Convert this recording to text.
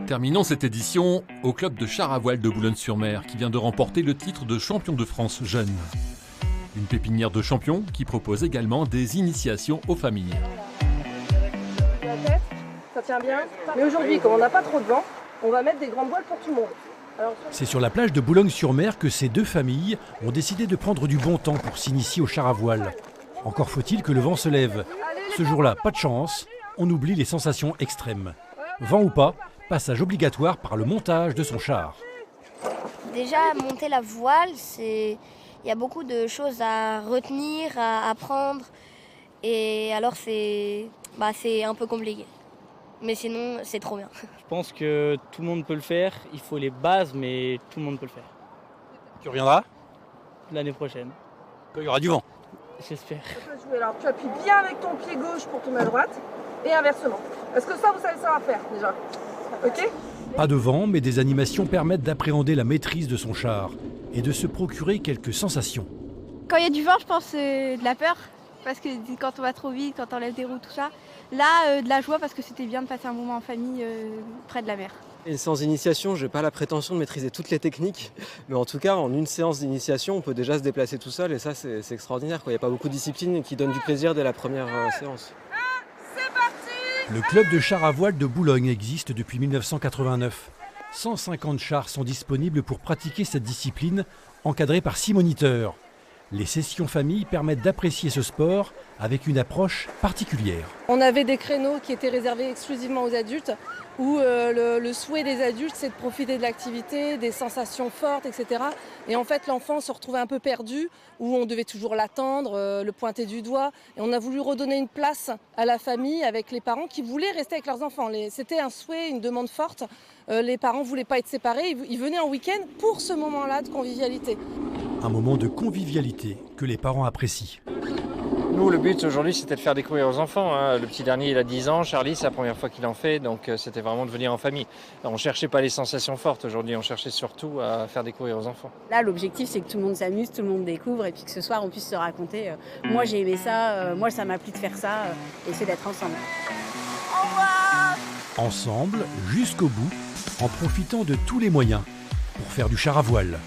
Terminons cette édition au club de char à voile de Boulogne-sur-Mer qui vient de remporter le titre de champion de France jeune. Une pépinière de champions qui propose également des initiations aux familles. La tête, ça tient bien. Mais aujourd'hui, comme on n'a pas trop de vent, on va mettre des grandes voiles pour tout le monde. C'est sur la plage de Boulogne-sur-Mer que ces deux familles ont décidé de prendre du bon temps pour s'initier au char à voile. Encore faut-il que le vent se lève. Ce jour-là, pas de chance, on oublie les sensations extrêmes. Vent ou pas, passage obligatoire par le montage de son char. Déjà, monter la voile, il y a beaucoup de choses à retenir, à apprendre. Et alors, c'est un peu compliqué. Mais sinon, c'est trop bien. Je pense que tout le monde peut le faire. Il faut les bases, mais tout le monde peut le faire. Tu reviendras L'année prochaine. quand il y aura du vent. J'espère. Alors, tu appuies bien avec ton pied gauche pour ton main droite et inversement. Est-ce que ça, vous savez savoir faire déjà? Ok? Pas de vent, mais des animations permettent d'appréhender la maîtrise de son char et de se procurer quelques sensations. Quand il y a du vent, je pense de la peur, parce que quand on va trop vite, quand on enlève des roues, tout ça. Là, de la joie, parce que c'était bien de passer un moment en famille près de la mer. Et sans initiation, je n'ai pas la prétention de maîtriser toutes les techniques, mais en tout cas, en une séance d'initiation, on peut déjà se déplacer tout seul, et ça, c'est extraordinaire. Il n'y a pas beaucoup de disciplines qui donnent du plaisir dès la première séance. Le club de char à voile de Boulogne existe depuis 1989. 150 chars sont disponibles pour pratiquer cette discipline, encadrée par 6 moniteurs. Les sessions famille permettent d'apprécier ce sport avec une approche particulière. On avait des créneaux qui étaient réservés exclusivement aux adultes, où le souhait des adultes, c'est de profiter de l'activité, des sensations fortes, etc. Et en fait, l'enfant se retrouvait un peu perdu, où on devait toujours l'attendre, le pointer du doigt. Et on a voulu redonner une place à la famille avec les parents qui voulaient rester avec leurs enfants. C'était un souhait, une demande forte. Les parents ne voulaient pas être séparés, ils venaient en week-end pour ce moment-là de convivialité. Un moment de convivialité que les parents apprécient. Nous, le but aujourd'hui, c'était de faire découvrir aux enfants. Le petit dernier, il a 10 ans. Charlie, c'est la première fois qu'il en fait. Donc, c'était vraiment de venir en famille. On ne cherchait pas les sensations fortes aujourd'hui. On cherchait surtout à faire découvrir aux enfants. Là, l'objectif, c'est que tout le monde s'amuse, tout le monde découvre. Et puis que ce soir, on puisse se raconter. Moi, j'ai aimé ça. Moi, ça m'a plu de faire ça. Et c'est d'être ensemble. Au revoir! Ensemble, jusqu'au bout, en profitant de tous les moyens pour faire du char à voile.